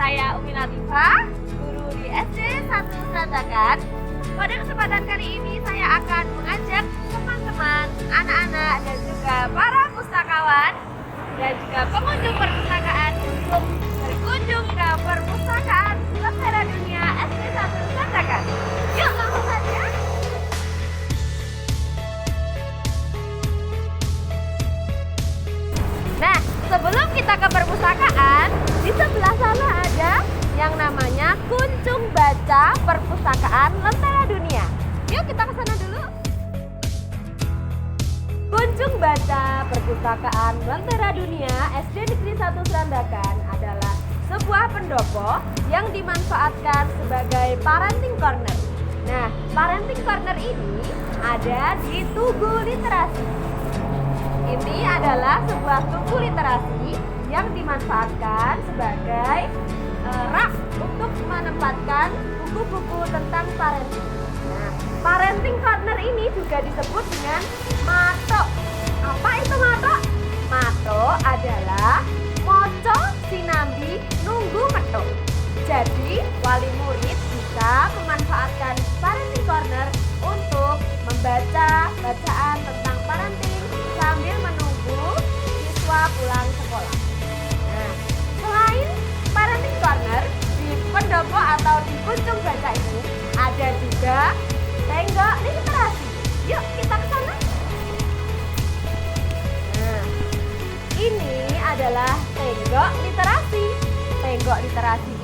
Saya Umi Latifah, guru di SD 1 Serandakan. Pada kesempatan kali ini saya akan mengajak teman-teman, anak-anak dan juga para pustakawan dan juga pengunjung perpustakaan untuk berkunjung ke perpustakaan Lentera Dunia SD 1 Serandakan. Yuk langsung saja. Nah, sebelum kita ke perpustakaan, di sebelah sana ada yang namanya Kunjung Baca Perpustakaan Lentera Dunia. Yuk kita ke sana dulu. Kunjung Baca Perpustakaan Lentera Dunia SD Negeri 1 Serandakan adalah sebuah pendopo yang dimanfaatkan sebagai parenting corner. Nah, parenting corner ini ada di Tugu Literasi. Ini adalah sebuah tugu literasi yang dimanfaatkan sebagai rak untuk menempatkan buku-buku tentang parenting. Nah, parenting corner ini juga disebut dengan mato. Apa itu mato? Mato adalah moco sinambi nunggu metu. Jadi, wali murid bisa memanfaatkan parenting corner untuk membaca bacaan tentang parenting sambil menunggu siswa pulang sekolah. Nah, selain parenting corner, di pendopo atau di kunjung baca ini ada juga tengok literasi. Yuk kita ke sana. Nah, ini adalah tengok literasi. Tengok literasi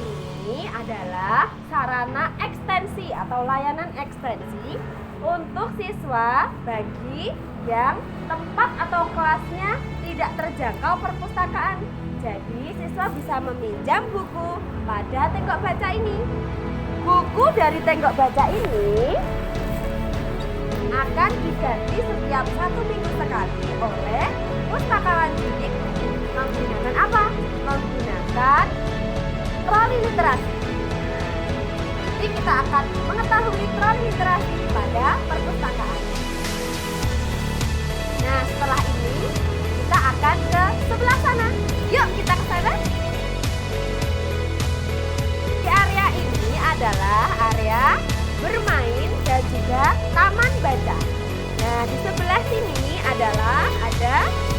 ini adalah sarana ekstensi atau layanan ekstensi untuk siswa bagi yang tempat atau kelasnya tidak terjangkau perpustakaan. Jadi siswa bisa meminjam buku pada tengok baca ini. Buku dari tengok baca ini akan diganti setiap 1 minggu sekali oleh pustakawan didik menggunakan apa? Menggunakan troli literasi. Jadi kita akan mengetahui troli literasi pada perpustakaan. Nah, setelah ini kita akan ke sebelah sana. Yuk kita ke sana. Di area ini adalah area bermain dan juga taman baca. Nah, di sebelah sini adalah ada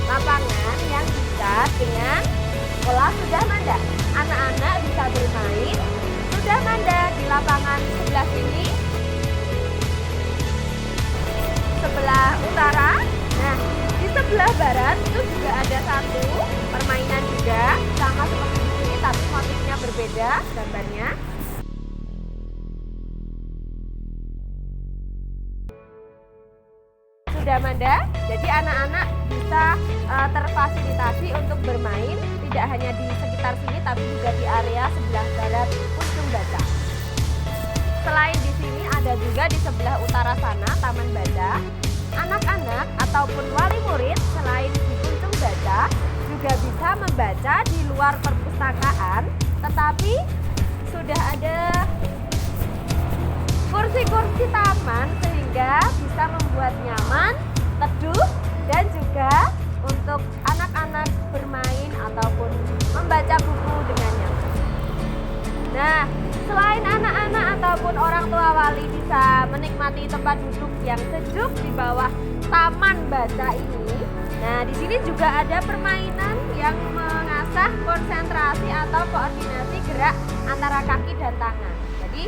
lapangan yang dicat dengan sekolah Sudah Manda. Anak-anak bisa bermain Sudah Manda di lapangan sebelah sini. Sebelah utara. Nah, di sebelah barat itu juga ada satu permainan juga sama seperti di sini tapi motifnya berbeda gambarnya. Sudah Manda, jadi anak-anak bisa terfasilitasi untuk bermain tidak hanya di sekitar sini tapi juga di area sebelah barat Kunjung Baca. Selain di sini ada juga di sebelah utara sana Taman Baca. Anak-anak ataupun wali murid selain di Kunjung Baca juga bisa membaca di luar perpustakaan, tetapi sudah ada kursi-kursi taman sehingga bisa membuat nyaman, teduh dan juga untuk anak-anak bermain ataupun membaca buku dengan nyaman. Nah, selain anak-anak ataupun orang tua wali bisa menikmati tempat duduk yang sejuk di bawah taman baca ini. Nah, di sini juga ada permainan yang mengasah konsentrasi atau koordinasi gerak antara kaki dan tangan. Jadi,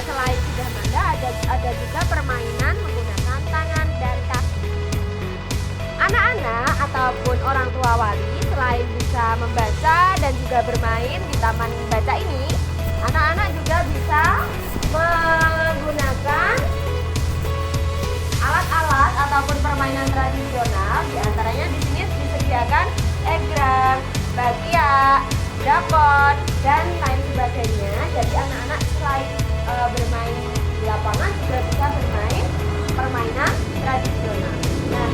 selain Sudah Manda ada juga permainan menggunakan tangan dan kaki. Anak-anak ataupun orang tua wali selain bisa membaca dan juga bermain di taman baca ini, anak-anak juga bisa menggunakan alat-alat ataupun permainan tradisional. Di antaranya di sini disediakan egrang, bakia, dakon, dan lain sebagainya. Jadi anak-anak selain bermain di lapangan juga bisa bermain permainan tradisional. Nah,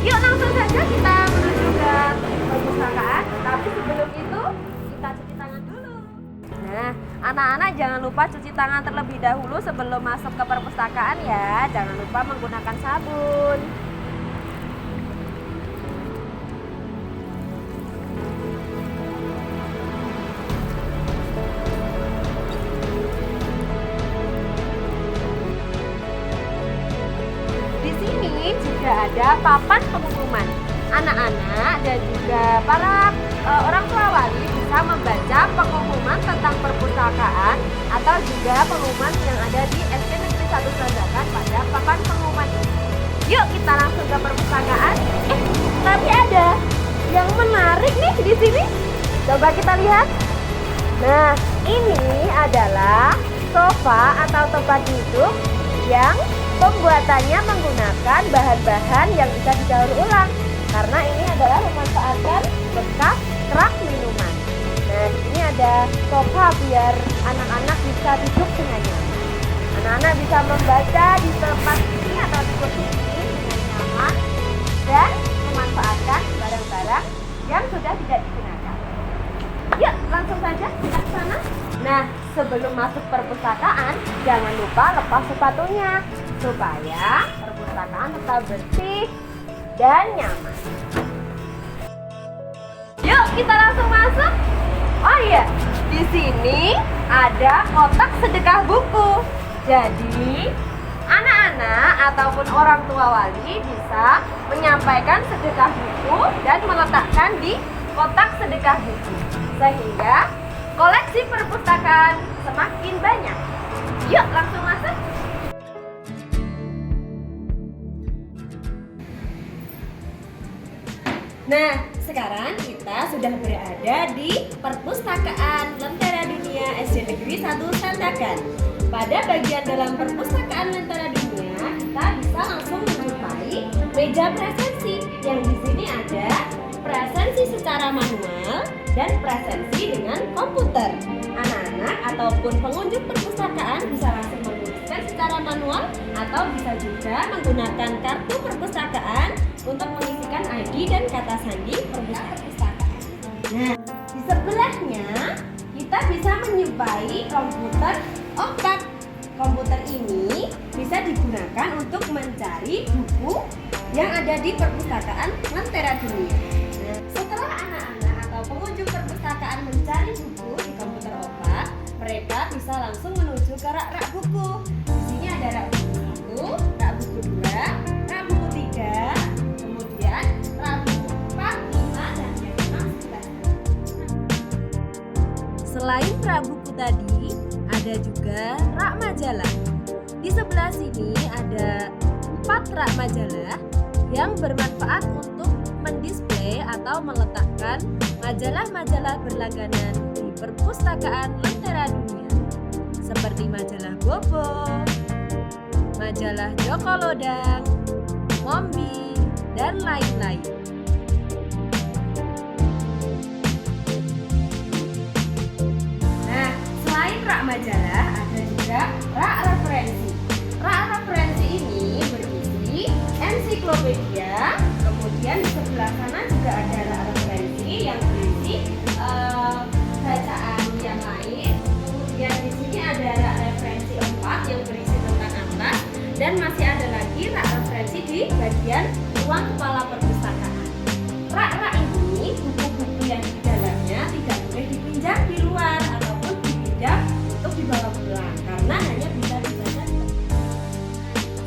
yuk langsung saja kita menuju ke perpustakaan. Tapi sebelum itu kita cuci tangan dulu. Nah, anak-anak jangan lupa cuci tangan terlebih dahulu sebelum masuk ke perpustakaan ya. Jangan lupa menggunakan sabun. sudah ada papan pengumuman. Anak-anak dan juga para orang tua wali bisa membaca pengumuman tentang perpustakaan atau juga pengumuman yang ada di SD Negeri 1 Sandakan pada papan pengumuman ini. Yuk kita langsung ke perpustakaan. Tapi ada yang menarik nih di sini. Coba kita lihat. Nah, ini adalah sofa atau tempat duduk yang pembuatannya menggunakan bahan-bahan yang bisa didaur ulang. Karena ini adalah memanfaatkan bekas kerak minuman. Nah, di sini ada sofa biar anak-anak bisa duduk dengan nyaman. Anak-anak bisa membaca di tempat ini atau di kursi ini dengan nyaman dan memanfaatkan barang-barang yang sudah tidak digunakan. Yuk, langsung saja kita ke sana. Nah, sebelum masuk perpustakaan, jangan lupa lepas sepatunya supaya perpustakaan tetap bersih dan nyaman. Yuk, kita langsung masuk. Oh iya, di sini ada kotak sedekah buku. Jadi, anak-anak ataupun orang tua wali bisa menyampaikan sedekah buku dan meletakkan di kotak sedekah buku. Sehingga koleksi perpustakaan semakin banyak. Yuk, langsung masuk. Nah, sekarang kita sudah berada di Perpustakaan Lentera Dunia SD Negeri 1 Sandakan. Pada bagian dalam Perpustakaan Lentera Dunia, kita bisa langsung menjumpai meja presensi yang di sini ada presensi secara manual dan presensi dengan komputer. Anak-anak ataupun pengunjung perpustakaan bisa langsung menuliskan secara manual atau bisa juga menggunakan kartu perpustakaan untuk mengisikan ID dan kata sandi perpustakaan. Nah, di sebelahnya kita bisa menjumpai komputer opak. Komputer ini bisa digunakan untuk mencari buku yang ada di perpustakaan Lentera Dunia. Nah, setelah anak-anak atau pengunjung perpustakaan mencari buku di komputer opak, mereka bisa langsung menuju ke rak-rak buku. Di sini ada rak buku 1, rak buku 2, rak buku 3, kemudian rak buku 4, 5, dan 6 sudah. Selain rak buku tadi, ada juga rak majalah. Di sebelah sini ada 4 rak majalah yang bermanfaat untuk mendisplay atau meletakkan majalah-majalah berlangganan di perpustakaan Lentera Dunia, seperti majalah Bobo, majalah Joko Lodang, Mombi, dan lain-lain. Nah, selain rak majalah, ada juga rak referensi. Rak referensi ini berisi ensiklopedia, kemudian di sebelah sana juga ada rak referensi yang berisi bacaan yang lain. Kemudian di sini ada rak referensi 4 yang berisi tentang atlas, dan masih ada lagi rak referensi di bagian ruang kepala perpustakaan. Rak-rak ini buku-buku yang di dalamnya tidak boleh dipinjam di luar ataupun dipinjam untuk dibawa pulang karena hanya bisa dibaca.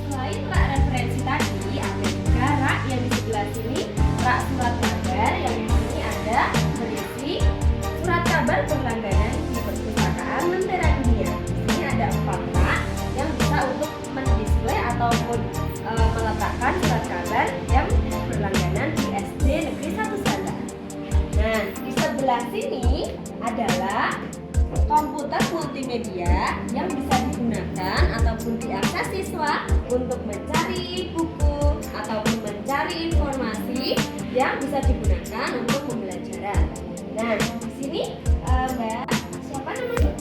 Selain rak referensi tadi, ada juga rak yang di sebelah sini, rak surat kabar yang di sini ada berisi surat kabar berlangganan di perpustakaan Lentera Dunia. Di sini ada 4 rak yang bisa untuk mendisplay ataupun meletakkan surat kabar yang berlangganan di SD Negeri 1 Sandakan. Nah, di sebelah sini adalah komputer multimedia yang bisa digunakan ataupun diakses siswa untuk mencari buku ataupun mencari informasi yang bisa digunakan untuk pembelajaran. Nah, di sini Mbak siapa namanya?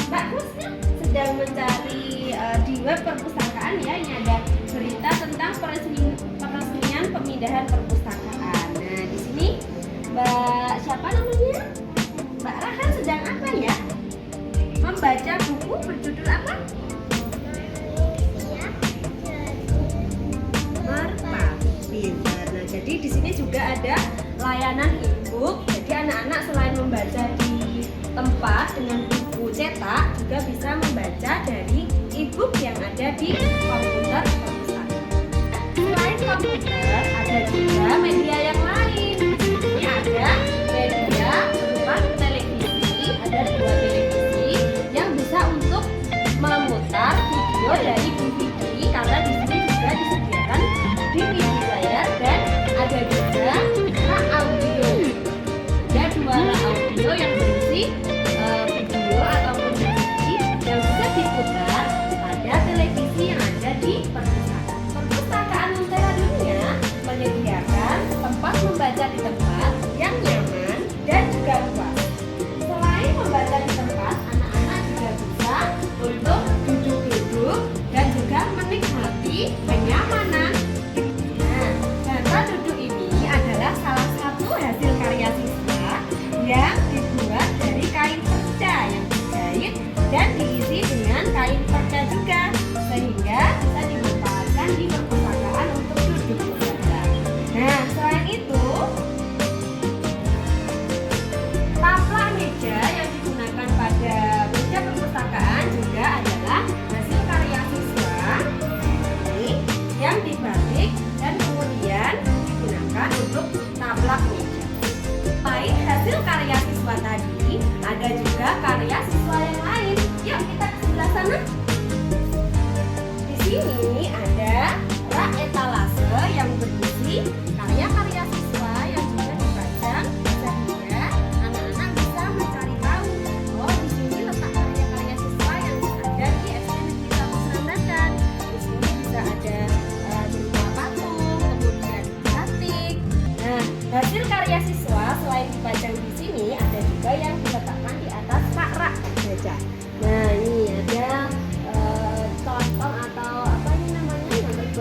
Mbak Kusna sedang mencari di web perpustakaan ya. Ini ada berita tentang peresmian pemindahan perpustakaan. Nah, di sini Mbak siapa namanya? Mbak Rahel sedang apa ya? Membaca buku berjudul apa? Merpati. Nah, jadi di sini juga ada layanan e-book. Jadi anak-anak selain membaca di tempat dengan buku cetak, juga bisa membaca dari e-book yang ada di komputer perpustakaan. Selain komputer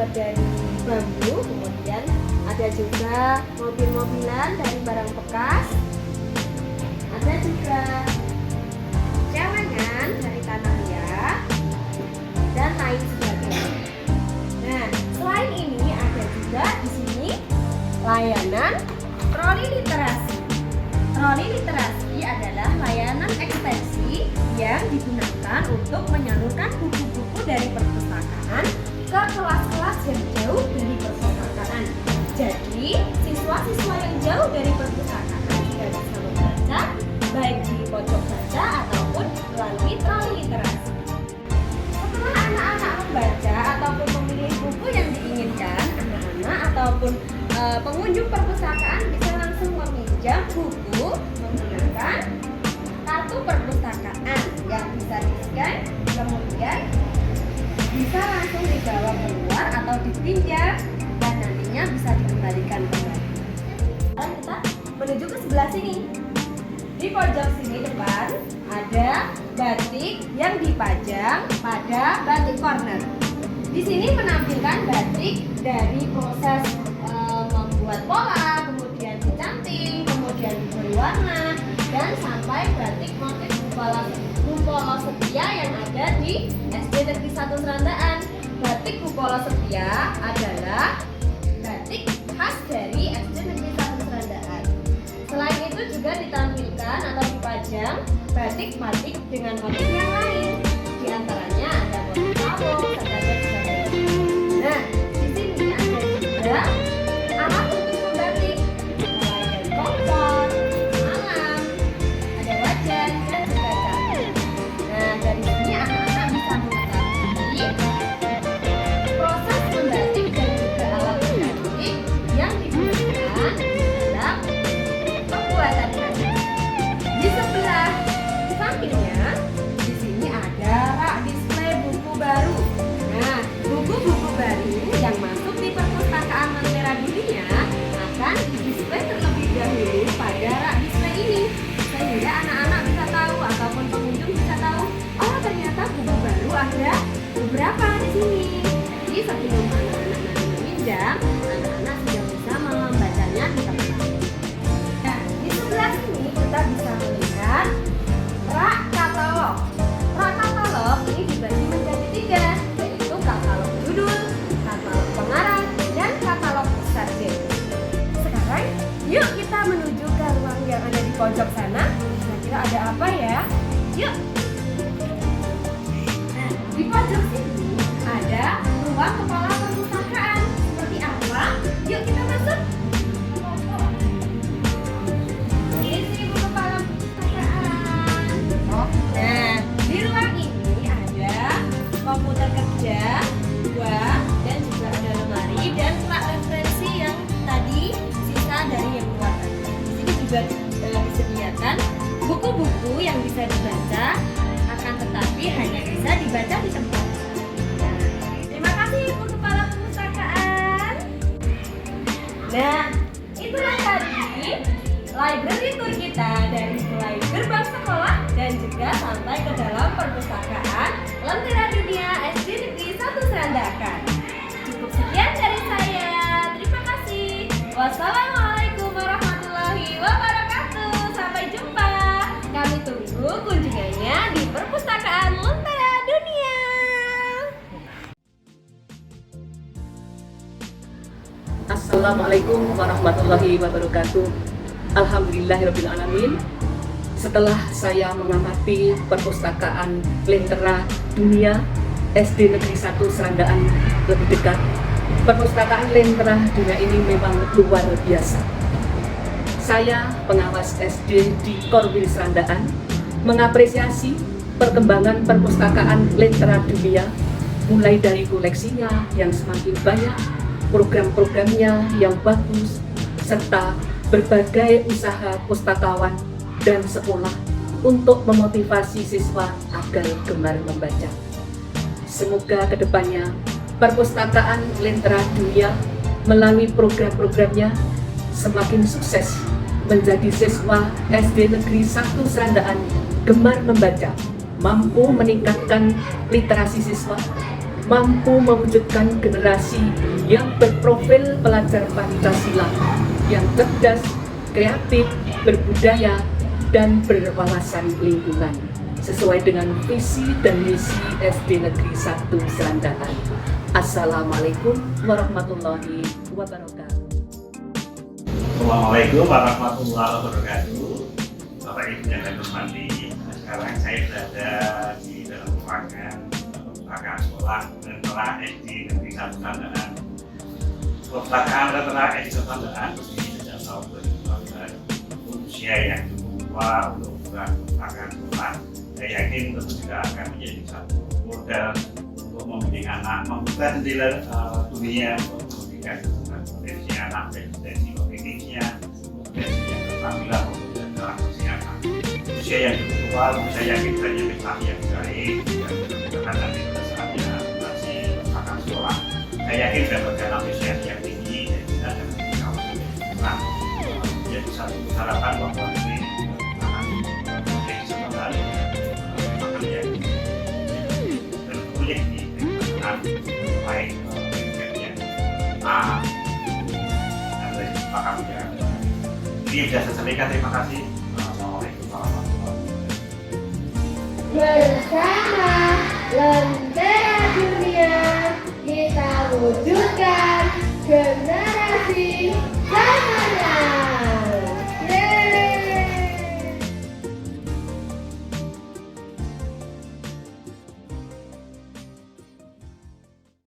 terbuat dari bambu, kemudian ada juga mobil-mobilan dari barang bekas, ada juga celengan dari tanah liat, dan lain sebagainya. Nah, selain ini ada juga di sini layanan troli literasi. Troli literasi adalah layanan ekstensi yang digunakan untuk menyalurkan buku-buku dari perpustakaan ke kelas-kelas yang jauh dari perpustakaan. Jadi, siswa-siswa yang jauh dari perpustakaan juga bisa membaca baik di pojok baca ataupun melalui troli literasi. Setelah anak-anak membaca ataupun memilih buku yang diinginkan, anak-anak ataupun pengunjung perpustakaan bisa langsung meminjam buku menggunakan kartu perpustakaan yang bisa di-scan, kemudian bisa langsung dibawa keluar atau dipinjam dan nantinya bisa dikembalikan kembali. Sekarang kita menuju ke sebelah sini. Di pojok sini depan ada batik yang dipajang pada batik corner. Di sini menampilkan batik dari proses membuat pola, kemudian dicanting, kemudian diberi warna, dan sampai batik motif Bupolo Setia yang ada di SD Negeri 1 Serandaan. Batik Bupolo Setia adalah batik khas dari SD Negeri 1 Serandaan. Selain itu juga ditampilkan atau dipajang batik-batik dengan motif yang lain. Di antaranya ada motif tabung, dan sebagainya. Nah, di sini ada juga alat untuk membatik, mulai dari kompor, malam, ada wajan, dan juga cari. Nah, dari sini anak-anak bisa mengetahui proses membatik dan juga alat membatik yang digunakan dalam pembuatan batik. Di sebelah sampingnya, di sini ada rak display buku baru. Nah, buku-buku baru yang masuk di perpustakaan Lentera Dunia akan didisplay terlebih dahulu pada rak display ini, sehingga anak-anak bisa tahu ataupun pengunjung bisa tahu, oh ternyata buku baru ada beberapa di sini. Jadi sebelum anak-anak nanti meminjam, anak-anak sudah bisa membacanya di tempat. Nah, di sebelah sini kita bisa melihat rak katalog. Rak katalog ini dibagi menjadi 3, yaitu katalog judul, katalog pengarang, dan katalog sarjana. Sekarang, yuk kita menuju ke ruang yang ada di pojok sana. Kira-kira ada apa ya? Yuk! Nah, di pojok sini ada ruang kepala perpustakaan. Seperti apa? Yuk kita masuk! Ini ibu kepala perpustakaan. Nah, di ruang ini ada komputer kerja 2 dan juga ada lemari dan rak referensi yang tadi sisa dari yang keluar tadi. Di sini juga disediakan buku-buku yang bisa dibaca, akan tetapi hanya bisa dibaca di tempat. Nah, terima kasih Ibu Kepala Perpustakaan. Nah, itulah tadi library tour kita dari mulai gerbang sekolah dan juga sampai ke dalam perpustakaan Lentera Dunia SD Negeri 1 Serandakan. Cukup sekian dari saya. Terima kasih. Wassalamualaikum warahmatullahi wabarakatuh. Sampai jumpa. Kami tunggu kunjungannya di perpustakaan Lentera Dunia. Assalamualaikum warahmatullahi wabarakatuh. Alhamdulillahirrabbilalamin. Setelah saya mengamati perpustakaan Lentera Dunia SD Negeri 1 Serandaan lebih dekat, perpustakaan Lentera Dunia ini memang luar biasa. Saya, pengawas SD di Korwil Serandaan, mengapresiasi perkembangan perpustakaan Lentera Dunia, mulai dari koleksinya yang semakin banyak, program-programnya yang bagus, serta berbagai usaha pustakawan dan sekolah untuk memotivasi siswa agar gemar membaca. Semoga kedepannya perpustakaan Lentera Dunia melalui program-programnya semakin sukses menjadi siswa SD Negeri 1 Serandaan gemar membaca, mampu meningkatkan literasi siswa, mampu mewujudkan generasi yang berprofil pelajar Pancasila, yang cerdas, kreatif, berbudaya, dan berwawasan lingkungan, sesuai dengan visi dan misi SD Negeri 1 Serandakan. Assalamualaikum warahmatullahi wabarakatuh. Assalamualaikum warahmatullahi wabarakatuh. Bapak Ibu yang saya hormati, sekarang saya berada di dalam ruangan perpustakaan sekolah Lentera SD Negeri 1 Serandakan. Perpustakaan Lentera SD Serandakan berdiri sejak tahun 2014. Usia yang cukup tua untuk membuka perpustakaan sekolah. Saya yakin tentu juga akan menjadi satu modal untuk membimbing anak, membuka jendela dunia untuk memberikan potensi anak, potensi kognitifnya, potensi yang keterampilan maupun dalam kesehatan. Usia yang cukup tua, saya yakin banyak prestasi yang baik dan mudah-mudahan nanti pada saatnya masih akan sekolah. Saya yakin mendapatkan apresiasi yang tinggi dan kita akan menjadi kurang menjadi satu harapan bahwa ini akan menjadi sesuatu makan yang berkulit di lingkungan baik yang dan dari pakar yang ini bisa saya sampaikan. Terima kasih. Assalamualaikum warahmatullahi wabarakatuh. Bersama Lentera Dunia kita wujudkan generasi